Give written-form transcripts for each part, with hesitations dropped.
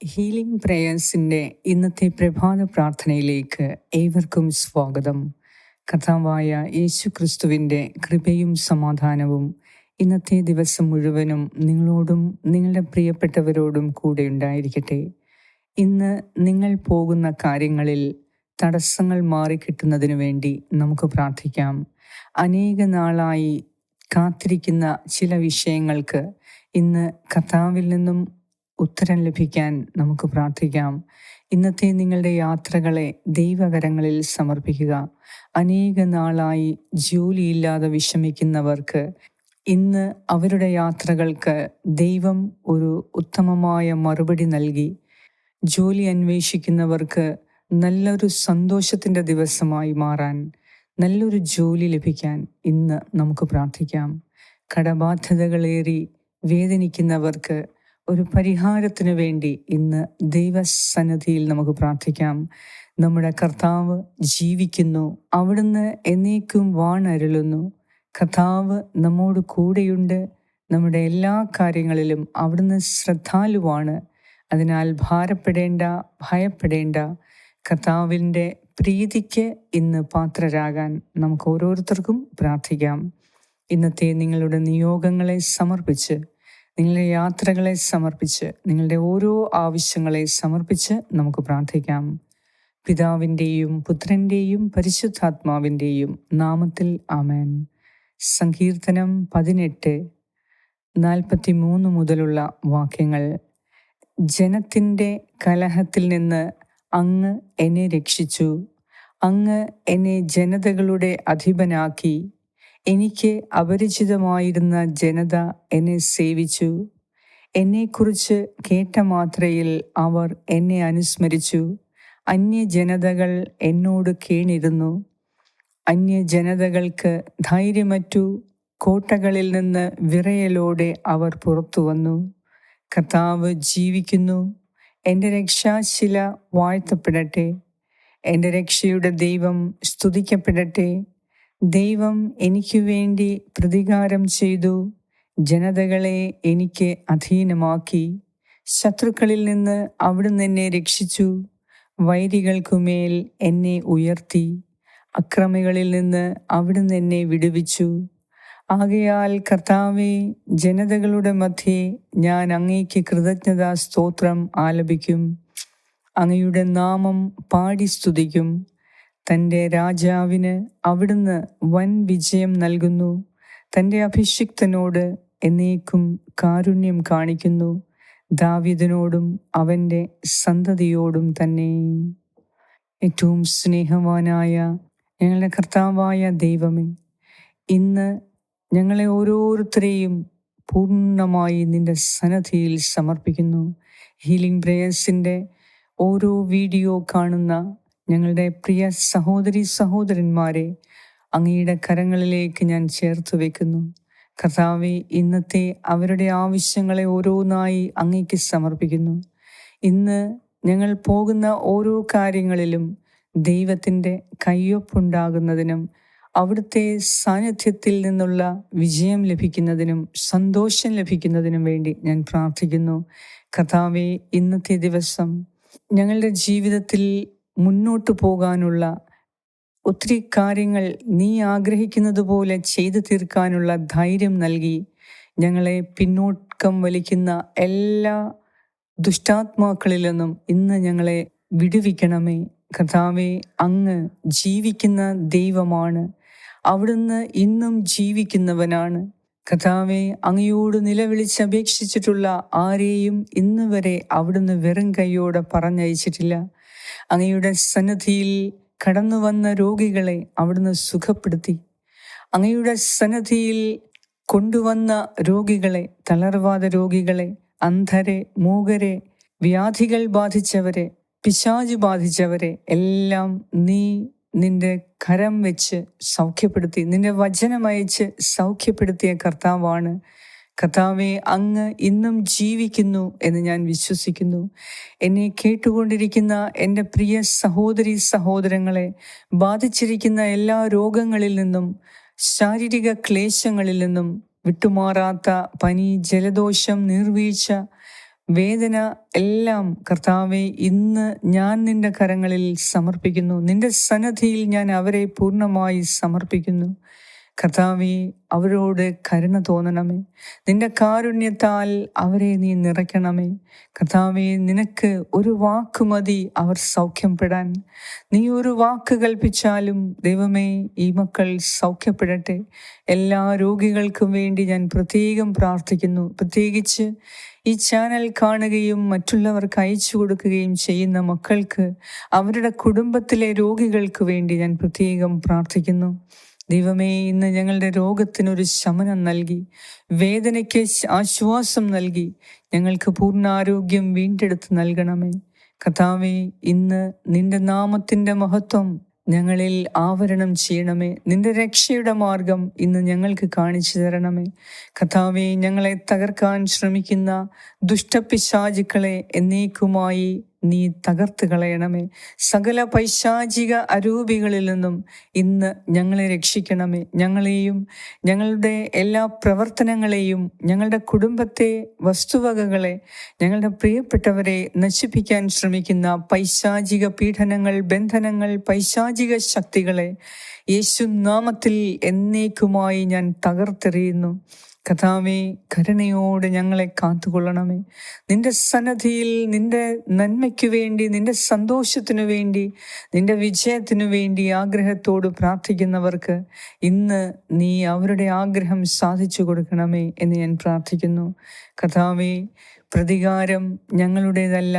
Healing പ്രേയേഴ്സിൻ്റെ ഇന്നത്തെ പ്രഭാത പ്രാർത്ഥനയിലേക്ക് ഏവർക്കും സ്വാഗതം. കർത്താവായ യേശു ക്രിസ്തുവിൻ്റെ കൃപയും സമാധാനവും ഇന്നത്തെ ദിവസം മുഴുവനും നിങ്ങളോടും നിങ്ങളുടെ പ്രിയപ്പെട്ടവരോടും കൂടെ ഉണ്ടായിരിക്കട്ടെ. ഇന്ന് നിങ്ങൾ പോകുന്ന കാര്യങ്ങളിൽ തടസ്സങ്ങൾ മാറിക്കിട്ടുന്നതിനു വേണ്ടി നമുക്ക് പ്രാർത്ഥിക്കാം. അനേക നാളായി കാത്തിരിക്കുന്ന ചില വിഷയങ്ങൾക്ക് ഇന്ന് കർത്താവിൽ നിന്നും ഉത്തരം ലഭിക്കാൻ നമുക്ക് പ്രാർത്ഥിക്കാം. ഇന്നത്തെ നിങ്ങളുടെ യാത്രകളെ ദൈവകരങ്ങളിൽ സമർപ്പിക്കുക. അനേക നാളായി ജോലിയില്ലാതെ വിഷമിക്കുന്നവർക്ക് ഇന്ന് അവരുടെ യാത്രകൾക്ക് ദൈവം ഒരു ഉത്തമമായ മറുപടി നൽകി. ജോലി അന്വേഷിക്കുന്നവർക്ക് നല്ലൊരു സന്തോഷത്തിൻ്റെ ദിവസമായി മാറാൻ, നല്ലൊരു ജോലി ലഭിക്കാൻ ഇന്ന് നമുക്ക് പ്രാർത്ഥിക്കാം. കടബാധ്യതകളേറി വേദനിക്കുന്നവർക്ക് ഒരു പരിഹാരത്തിനു വേണ്ടി ഇന്ന് ദൈവസന്നിധിയിൽ നമുക്ക് പ്രാർത്ഥിക്കാം. നമ്മുടെ കർത്താവ് ജീവിക്കുന്നു, അവിടുന്ന് എന്നേക്കും വാണരുളുന്നു. കർത്താവ് നമ്മോട് കൂടെയുണ്ട്. നമ്മുടെ എല്ലാ കാര്യങ്ങളിലും അവിടുന്ന് ശ്രദ്ധാലുവാണ്. അതിനാൽ ഭാരപ്പെടേണ്ട, ഭയപ്പെടേണ്ട. കർത്താവിൻ്റെ പ്രീതിക്ക് ഇന്ന് പാത്രരാകാൻ നമുക്ക് ഓരോരുത്തർക്കും പ്രാർത്ഥിക്കാം. ഇന്നത്തെ നിങ്ങളുടെ നിയോഗങ്ങളെ സമർപ്പിച്ച്, നിങ്ങളുടെ യാത്രകളെ സമർപ്പിച്ച്, നിങ്ങളുടെ ഓരോ ആവശ്യങ്ങളെ സമർപ്പിച്ച് നമുക്ക് പ്രാർത്ഥിക്കാം. പിതാവിൻ്റെയും പുത്രൻ്റെയും പരിശുദ്ധാത്മാവിൻ്റെയും നാമത്തിൽ ആമേൻ. സങ്കീർത്തനം 18:43 മുതലുള്ള വാക്യങ്ങൾ. ജനത്തിൻ്റെ കലഹത്തിൽ നിന്ന് അങ്ങ് എന്നെ രക്ഷിച്ചു. അങ്ങ് എന്നെ ജനതകളുടെ അധിപനാക്കി. എനിക്ക് അപരിചിതമായിരുന്ന ജനത എന്നെ സേവിച്ചു. എന്നെക്കുറിച്ച് കേട്ട മാത്രയിൽ അവർ എന്നെ അനുസ്മരിച്ചു. അന്യജനതകൾ എന്നോട് കേണിരുന്നു. അന്യജനതകൾക്ക് ധൈര്യമറ്റു. കോട്ടകളിൽ നിന്ന് വിറയലോടെ അവർ പുറത്തു വന്നു. കർത്താവ് ജീവിക്കുന്നു. എൻ്റെ രക്ഷാശില വാഴ്ത്തപ്പെടട്ടെ. എൻ്റെ രക്ഷയുടെ ദൈവം സ്തുതിക്കപ്പെടട്ടെ. ദൈവം എനിക്ക് വേണ്ടി പ്രതികാരം ചെയ്തു. ജനതകളെ എനിക്ക് അധീനമാക്കി. ശത്രുക്കളിൽ നിന്ന് അവിടുന്ന് എന്നെ രക്ഷിച്ചു. വൈരികൾക്കുമേൽ എന്നെ ഉയർത്തി. അക്രമികളിൽ നിന്ന് അവിടുന്ന് എന്നെ വിടുവിച്ചു. ആകയാൽ കർത്താവേ, ജനതകളുടെ മധ്യേ ഞാൻ അങ്ങേക്ക് കൃതജ്ഞതാ സ്തോത്രം ആലപിക്കും. അങ്ങയുടെ നാമം പാടി സ്തുതിക്കും. തൻ്റെ രാജാവിന് അവിടുന്ന് വൻ വിജയം നൽകുന്നു. തൻ്റെ അഭിഷിക്തനോട് എന്നേക്കും കാരുണ്യം കാണിക്കുന്നു. ദാവീദിനോടും അവൻ്റെ സന്തതിയോടും തന്നെ. ഏറ്റവും സ്നേഹവാനായ ഞങ്ങളുടെ കർത്താവായ ദൈവമേ, ഇന്ന് ഞങ്ങളെ ഓരോരുത്തരെയും പൂർണ്ണമായി നിൻ്റെ സന്നിധിയിൽ സമർപ്പിക്കുന്നു. ഹീലിംഗ് പ്രേയേഴ്സിൻ്റെ ഓരോ വീഡിയോ കാണുന്ന ഞങ്ങളുടെ പ്രിയ സഹോദരി സഹോദരന്മാരെ അങ്ങയുടെ കരങ്ങളിലേക്ക് ഞാൻ ചേർത്ത് വയ്ക്കുന്നു. കർത്താവേ, ഇന്നത്തെ അവരുടെ ആവശ്യങ്ങളെ ഓരോന്നായി അങ്ങേക്ക് സമർപ്പിക്കുന്നു. ഇന്ന് ഞങ്ങൾ പോകുന്ന ഓരോ കാര്യങ്ങളിലും ദൈവത്തിൻ്റെ കയ്യൊപ്പുണ്ടാകുന്നതിനും അവിടുത്തെ സാന്നിധ്യത്തിൽ നിന്നുള്ള വിജയം ലഭിക്കുന്നതിനും സന്തോഷം ലഭിക്കുന്നതിനും വേണ്ടി ഞാൻ പ്രാർത്ഥിക്കുന്നു. കർത്താവേ, ഇന്നത്തെ ദിവസം ഞങ്ങളുടെ ജീവിതത്തിൽ മുന്നോട്ട് പോകാനുള്ള ഒത്തിരി കാര്യങ്ങൾ നീ ആഗ്രഹിക്കുന്നത് പോലെ ചെയ്തു തീർക്കാനുള്ള ധൈര്യം നൽകി ഞങ്ങളെ പിന്നോക്കം വലിക്കുന്ന എല്ലാ ദുഷ്ടാത്മാക്കളിൽ നിന്നും ഇന്ന് ഞങ്ങളെ വിടുവിക്കണമേ. കർത്താവേ, അങ്ങ് ജീവിക്കുന്ന ദൈവമാണ്. അവിടുന്ന് ഇന്നും ജീവിക്കുന്നവനാണ്. കർത്താവേ, അങ്ങയോട് നിലവിളിച്ചപേക്ഷിച്ചിട്ടുള്ള ആരെയും ഇന്ന് വരെ അവിടുന്ന് വെറും കൈയോടെ പറഞ്ഞയച്ചിട്ടില്ല. അങ്ങയുടെ സന്നിധിയിൽ കടന്നു വന്ന രോഗികളെ അവിടുന്ന് സുഖപ്പെടുത്തി. അങ്ങയുടെ സന്നിധിയിൽ കൊണ്ടുവന്ന രോഗികളെ, തളർവാദ രോഗികളെ, അന്ധരെ, മൂകരെ, വ്യാധികൾ ബാധിച്ചവരെ, പിശാച് ബാധിച്ചവരെ എല്ലാം നീ നിന്റെ കരം വെച്ച് സൗഖ്യപ്പെടുത്തി, നിന്റെ വചനമയച്ച് സൗഖ്യപ്പെടുത്തിയ കർത്താവാണ്. കർത്താവെ, അങ്ങ് ഇന്നും ജീവിക്കുന്നു എന്ന് ഞാൻ വിശ്വസിക്കുന്നു. എന്നെ കേട്ടുകൊണ്ടിരിക്കുന്ന എൻ്റെ പ്രിയ സഹോദരി സഹോദരങ്ങളെ ബാധിച്ചിരിക്കുന്ന എല്ലാ രോഗങ്ങളിൽ നിന്നും, ശാരീരിക ക്ലേശങ്ങളിൽ നിന്നും, വിട്ടുമാറാത്ത പനി, ജലദോഷം, നീർവീഴ്ച, വേദന എല്ലാം കർത്താവെ ഇന്ന് ഞാൻ നിന്റെ കരങ്ങളിൽ സമർപ്പിക്കുന്നു. നിന്റെ സന്നിധിയിൽ ഞാൻ അവരെ പൂർണ്ണമായി സമർപ്പിക്കുന്നു. കർത്താവെ, അവരോട് കരുണ തോന്നണമേ. നിന്റെ കാരുണ്യത്താൽ അവരെ നീ നിറയ്ക്കണമേ. കർത്താവെ, നിനക്ക് ഒരു വാക്ക് മതി അവർ സൗഖ്യപ്പെടാൻ. നീ ഒരു വാക്ക് കൽപ്പിച്ചാലും ദൈവമേ, ഈ മക്കൾ സൗഖ്യപ്പെടട്ടെ. എല്ലാ രോഗികൾക്കും വേണ്ടി ഞാൻ പ്രത്യേകം പ്രാർത്ഥിക്കുന്നു. പ്രത്യേകിച്ച് ഈ ചാനൽ കാണുകയും മറ്റുള്ളവർക്ക് അയച്ചു കൊടുക്കുകയും ചെയ്യുന്ന മക്കൾക്ക്, അവരുടെ കുടുംബത്തിലെ രോഗികൾക്ക് വേണ്ടി ഞാൻ പ്രത്യേകം പ്രാർത്ഥിക്കുന്നു. ദൈവമേ, ഇന്ന് ഞങ്ങളുടെ രോഗത്തിനൊരു ശമനം നൽകി, വേദനയ്ക്ക് ആശ്വാസം നൽകി, ഞങ്ങൾക്ക് പൂർണ്ണാരോഗ്യം വീണ്ടെടുത്ത് നൽകണമേ. കർത്താവേ, ഇന്ന് നിന്റെ നാമത്തിൻ്റെ മഹത്വം ഞങ്ങളിൽ ആവരണം ചെയ്യണമേ. നിന്റെ രക്ഷയുടെ മാർഗം ഇന്ന് ഞങ്ങൾക്ക് കാണിച്ചു തരണമേ. കർത്താവേ, ഞങ്ങളെ തകർക്കാൻ ശ്രമിക്കുന്ന ദുഷ്ടപിശാചുക്കളെ എന്നേക്കുമായി നീ തകർത്ത് കളയണമേ. സകല പൈശാചിക അരൂപികളിൽ നിന്നും ഇന്ന് ഞങ്ങളെ രക്ഷിക്കണമേ. ഞങ്ങളെയും ഞങ്ങളുടെ എല്ലാ പ്രവർത്തനങ്ങളെയും, ഞങ്ങളുടെ കുടുംബത്തെ, വസ്തുവകകളെ, ഞങ്ങളുടെ പ്രിയപ്പെട്ടവരെ നശിപ്പിക്കാൻ ശ്രമിക്കുന്ന പൈശാചിക പീഡനങ്ങൾ, ബന്ധനങ്ങൾ, പൈശാചിക ശക്തികളെ യേശു നാമത്തിൽ എന്നേക്കുമായി ഞാൻ തകർത്തെറിയുന്നു. കർത്താവേ, കരുണയോടെ ഞങ്ങളെ കാത്തുകൊള്ളണമേ. നിന്റെ സന്നിധിയിൽ നിന്റെ നന്മയ്ക്കു വേണ്ടി, നിന്റെ സന്തോഷത്തിനു വേണ്ടി, നിന്റെ വിജയത്തിനു വേണ്ടി ആഗ്രഹത്തോട് പ്രാർത്ഥിക്കുന്നവർക്ക് ഇന്ന് നീ അവരുടെ ആഗ്രഹം സാധിച്ചു കൊടുക്കണമേ എന്ന് ഞാൻ പ്രാർത്ഥിക്കുന്നു. കർത്താവേ, പ്രതികാരം ഞങ്ങളുടേതല്ല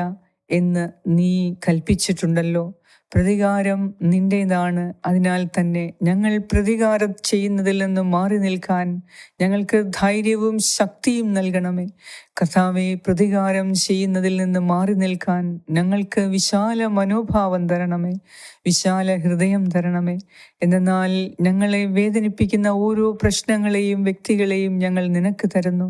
എന്ന് നീ കൽപ്പിച്ചിട്ടുണ്ടല്ലോ. പ്രതികാരം നിന്റേതാണ്. അതിനാൽ തന്നെ ഞങ്ങൾ പ്രതികാരം ചെയ്യുന്നതിൽ നിന്ന് മാറി നിൽക്കാൻ ഞങ്ങൾക്ക് ധൈര്യവും ശക്തിയും നൽകണമേ. കർത്താവെ, പ്രതികാരം ചെയ്യുന്നതിൽ നിന്ന് മാറി നിൽക്കാൻ ഞങ്ങൾക്ക് വിശാല മനോഭാവം തരണമേ, വിശാല ഹൃദയം തരണമേ. എന്നാൽ ഞങ്ങളെ വേദനിപ്പിക്കുന്ന ഓരോ പ്രശ്നങ്ങളെയും വ്യക്തികളെയും ഞങ്ങൾ നിനക്ക് തരുന്നു.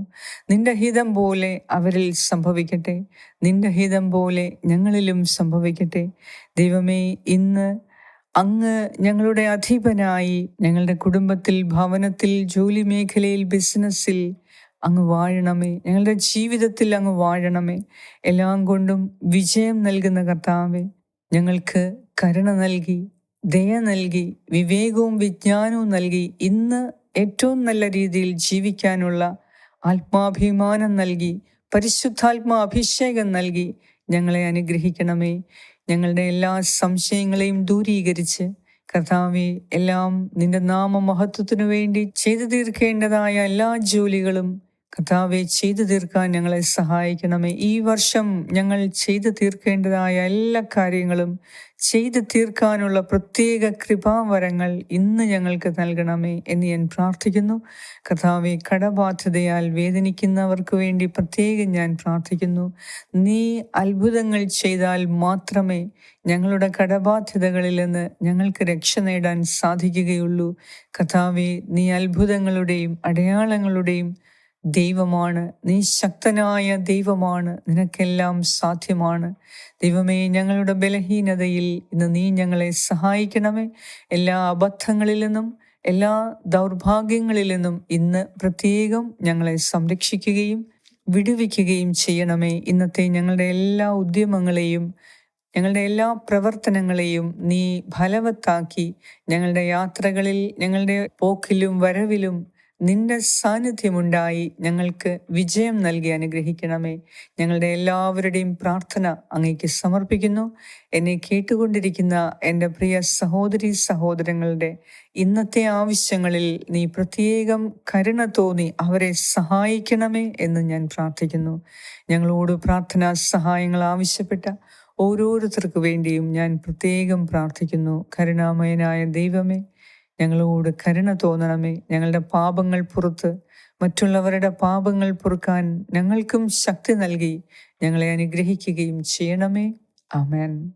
നിന്റെ ഹിതം പോലെ അവരിൽ സംഭവിക്കട്ടെ, നിന്റെ ഹിതം പോലെ ഞങ്ങളിലും സംഭവിക്കട്ടെ. ദൈവമേ, ഇന്ന് അങ്ങ് ഞങ്ങളുടെ അധീപനായി ഞങ്ങളുടെ കുടുംബത്തിൽ, ഭവനത്തിൽ, ജോലി മേഖലയിൽ, ബിസിനസ്സിൽ അങ്ങ് വാഴണമേ. ഞങ്ങളുടെ ജീവിതത്തിൽ അങ്ങ് വാഴണമേ. എല്ലാം കൊണ്ടും വിജയം നൽകുന്ന കർത്താവേ, ഞങ്ങൾക്ക് കരുണ നൽകി, ദയ നൽകി, വിവേകവും വിജ്ഞാനവും നൽകി, ഇന്ന് ഏറ്റവും നല്ല രീതിയിൽ ജീവിക്കാനുള്ള ആത്മാഭിമാനം നൽകി, പരിശുദ്ധാത്മാ അഭിഷേകം നൽകി ഞങ്ങളെ അനുഗ്രഹിക്കണമേ. ഞങ്ങളുടെ എല്ലാ സംശയങ്ങളെയും ദൂരീകരിച്ച് കർത്താവേ, എല്ലാം നിന്റെ നാമമഹത്വത്തിനു വേണ്ടി ചെയ്തു തീർക്കേണ്ടതായ എല്ലാ ജോലികളും കർത്താവെ ചെയ്തു തീർക്കാൻ ഞങ്ങളെ സഹായിക്കണമേ. ഈ വർഷം ഞങ്ങൾ ചെയ്തു തീർക്കേണ്ടതായ എല്ലാ കാര്യങ്ങളും ചെയ്തു തീർക്കാനുള്ള പ്രത്യേക കൃപാവരങ്ങൾ ഇന്ന് ഞങ്ങൾക്ക് നൽകണമേ എന്ന് ഞാൻ പ്രാർത്ഥിക്കുന്നു. കർത്താവെ, കടബാധ്യതയാൽ വേദനിക്കുന്നവർക്ക് വേണ്ടി പ്രത്യേകം ഞാൻ പ്രാർത്ഥിക്കുന്നു. നീ അത്ഭുതങ്ങൾ ചെയ്താൽ മാത്രമേ ഞങ്ങളുടെ കടബാധ്യതകളിൽ നിന്ന് ഞങ്ങൾക്ക് രക്ഷ നേടാൻ സാധിക്കുകയുള്ളൂ. കർത്താവെ, നീ അത്ഭുതങ്ങളുടെയും അടയാളങ്ങളുടെയും ദൈവമാണ്. നീ ശക്തനായ ദൈവമാണ്. നിനക്കെല്ലാം സാധ്യമാണ്. ദൈവമേ, ഞങ്ങളുടെ ബലഹീനതയിൽ ഇന്ന് നീ ഞങ്ങളെ സഹായിക്കണമേ. എല്ലാ അബദ്ധങ്ങളിൽ നിന്നും, എല്ലാ ദൗർഭാഗ്യങ്ങളിൽ നിന്നും ഇന്ന് പ്രത്യേകം ഞങ്ങളെ സംരക്ഷിക്കുകയും വിടുവിക്കുകയും ചെയ്യണമേ. ഇന്നത്തെ ഞങ്ങളുടെ എല്ലാ ഉദ്യമങ്ങളെയും, ഞങ്ങളുടെ എല്ലാ പ്രവർത്തനങ്ങളെയും നീ ഫലവത്താക്കി ഞങ്ങളുടെ യാത്രകളിൽ, ഞങ്ങളുടെ പോക്കിലും വരവിലും നിന്റെ സാന്നിധ്യമുണ്ടായി ഞങ്ങൾക്ക് വിജയം നൽകി അനുഗ്രഹിക്കണമേ. ഞങ്ങളുടെ എല്ലാവരുടെയും പ്രാർത്ഥന അങ്ങേക്ക് സമർപ്പിക്കുന്നു. എന്നെ കേട്ടുകൊണ്ടിരിക്കുന്ന എൻ്റെ പ്രിയ സഹോദരി സഹോദരങ്ങളുടെ ഇന്നത്തെ ആവശ്യങ്ങളിൽ നീ പ്രത്യേകം കരുണ തോന്നി അവരെ സഹായിക്കണമേ എന്ന് ഞാൻ പ്രാർത്ഥിക്കുന്നു. ഞങ്ങളോട് പ്രാർത്ഥനാ സഹായങ്ങൾ ആവശ്യപ്പെട്ട ഓരോരുത്തർക്ക് വേണ്ടിയും ഞാൻ പ്രത്യേകം പ്രാർത്ഥിക്കുന്നു. കരുണാമയനായ ദൈവമേ, ഞങ്ങളോട് കരുണ തോന്നണമേ. ഞങ്ങളുടെ പാപങ്ങൾ പുറത്ത് മറ്റുള്ളവരുടെ പാപങ്ങൾ പൊറുക്കാൻ ഞങ്ങൾക്കും ശക്തി നൽകി ഞങ്ങളെ അനുഗ്രഹിക്കുകയും ചെയ്യണമേ. ആമേൻ.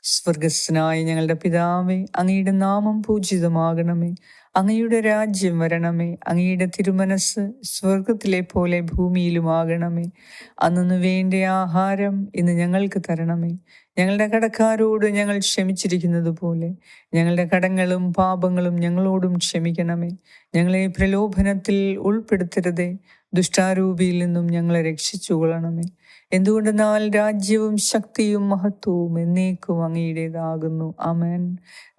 സ്വർഗസ്ഥനായ ഞങ്ങളുടെ പിതാവേ, അങ്ങയുടെ നാമം പൂജിതമാകണമേ. അങ്ങയുടെ രാജ്യം വരണമേ. അങ്ങയുടെ തിരുമനസ് സ്വർഗത്തിലെ പോലെ ഭൂമിയിലുമാകണമേ. അന്നു വേണ്ട ആഹാരം ഇന്ന് ഞങ്ങൾക്ക് തരണമേ. ഞങ്ങളുടെ കടക്കാരോട് ഞങ്ങൾ ക്ഷമിച്ചിരിക്കുന്നത് പോലെ ഞങ്ങളുടെ കടങ്ങളും പാപങ്ങളും ഞങ്ങളോടും ക്ഷമിക്കണമേ. ഞങ്ങളെ പ്രലോഭനത്തിൽ ഉൾപ്പെടുത്തരുതേ, ദുഷ്ടാരൂപിയിൽ നിന്നും ഞങ്ങളെ രക്ഷിച്ചുകൊള്ളണമേ. എന്തുകൊണ്ടെന്നാൽ രാജ്യവും ശക്തിയും മഹത്വവും എന്നേക്കും അങ്ങയുടേതാകുന്നു. ആമേൻ.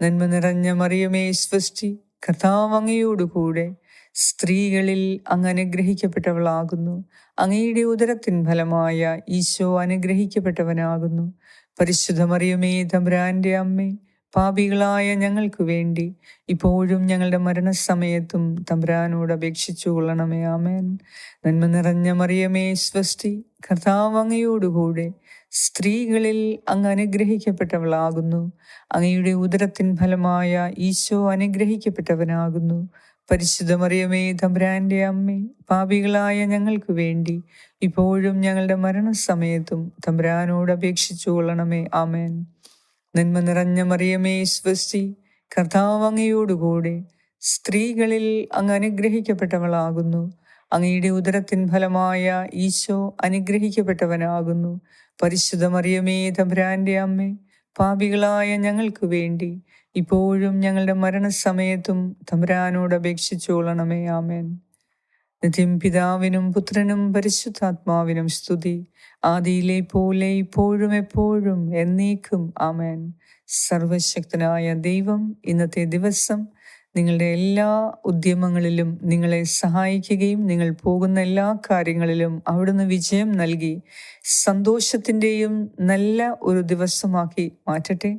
നന്മ നിറഞ്ഞ മറിയമേ സ്വസ്തി, കർത്താവ് അങ്ങയോടുകൂടെ സ്ത്രീകളിൽ അങ്ങ് അനുഗ്രഹിക്കപ്പെട്ടവളാകുന്നു. അങ്ങയുടെ ഉദരത്തിൻ ഫലമായ ഈശോ അനുഗ്രഹിക്കപ്പെട്ടവനാകുന്നു. പരിശുദ്ധ മറിയമേ തമ്പുരാന്റെ അമ്മേ, പാപികളായ ഞങ്ങൾക്ക് വേണ്ടി ഇപ്പോഴും ഞങ്ങളുടെ മരണസമയത്തും തമ്പുരാനോട് അപേക്ഷിച്ചു കൊള്ളണമേ. ആമേൻ. നന്മ നിറഞ്ഞ മറിയമേ സ്വസ്തി, കർത്താവ് അങ്ങയോടുകൂടെ സ്ത്രീകളിൽ അങ്ങ് അനുഗ്രഹിക്കപ്പെട്ടവളാകുന്നു. അങ്ങയുടെ ഉദരത്തിൻ ഫലമായ ഈശോ അനുഗ്രഹിക്കപ്പെട്ടവനാകുന്നു. പരിശുദ്ധ മറിയമേ തമ്പുരാന്റെ അമ്മേ, പാപികളായ ഞങ്ങൾക്ക് വേണ്ടി ഇപ്പോഴും ഞങ്ങളുടെ മരണസമയത്തും തമ്പുരാനോട് അപേക്ഷിച്ചു കൊള്ളണമേ. ആമേൻ. നന്മ നിറഞ്ഞ മറിയമേ സ്വസ്തി, കർത്താവ് അങ്ങയോടുകൂടെ സ്ത്രീകളിൽ അങ്ങ് അനുഗ്രഹിക്കപ്പെട്ടവളാകുന്നു. അങ്ങയുടെ ഉദരത്തിൻ ഫലമായ ഈശോ അനുഗ്രഹിക്കപ്പെട്ടവനാകുന്നു. പരിശുദ്ധ മറിയമേ തമ്പുരാന്റെ അമ്മേ, പാപികളായ ഞങ്ങൾക്ക് വേണ്ടി ഇപ്പോഴും ഞങ്ങളുടെ മരണസമയത്തും തമ്പുരാനോട് അപേക്ഷിച്ചു കൊള്ളണമേ. ആമേൻ. നിത്യം പിതാവിനും പുത്രനും പരിശുദ്ധാത്മാവിനും സ്തുതി, ആദിയിലെ പോലെ ഇപ്പോഴും എപ്പോഴും എന്നേക്കും. ആമേൻ. സർവശക്തനായ ദൈവം ഇന്നത്തെ ദിവസം നിങ്ങളുടെ എല്ലാ ഉദ്യമങ്ങളിലും നിങ്ങളെ സഹായിക്കുകയും നിങ്ങൾ പോകുന്ന എല്ലാ കാര്യങ്ങളിലും അവിടുന്ന് വിജയം നൽകി സന്തോഷത്തിൻ്റെയും നല്ല ഒരു ദിവസമാക്കി മാറ്റട്ടെ.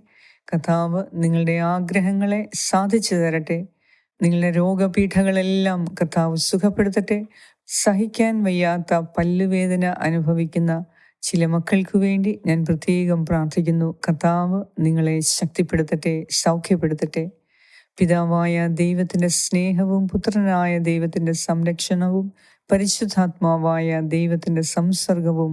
കർത്താവ് നിങ്ങളുടെ ആഗ്രഹങ്ങളെ സാധിച്ചു തരട്ടെ. നിങ്ങളുടെ രോഗപീഠകളെല്ലാം കർത്താവ് സുഖപ്പെടുത്തട്ടെ. സഹിക്കാൻ വയ്യാത്ത പല്ലുവേദന അനുഭവിക്കുന്ന ചില മക്കൾക്ക് വേണ്ടി ഞാൻ പ്രത്യേകം പ്രാർത്ഥിക്കുന്നു. കർത്താവ് നിങ്ങളെ ശക്തിപ്പെടുത്തട്ടെ, സൗഖ്യപ്പെടുത്തട്ടെ. പിതാവായ ദൈവത്തിൻ്റെ സ്നേഹവും പുത്രനായ ദൈവത്തിൻ്റെ സംരക്ഷണവും പരിശുദ്ധാത്മാവായ ദൈവത്തിൻ്റെ സംസർഗവും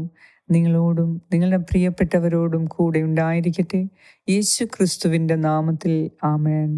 നിങ്ങളോടും നിങ്ങളുടെ പ്രിയപ്പെട്ടവരോടും കൂടെ ഉണ്ടായിരിക്കട്ടെ. യേശു ക്രിസ്തുവിൻ്റെ നാമത്തിൽ. ആമേൻ.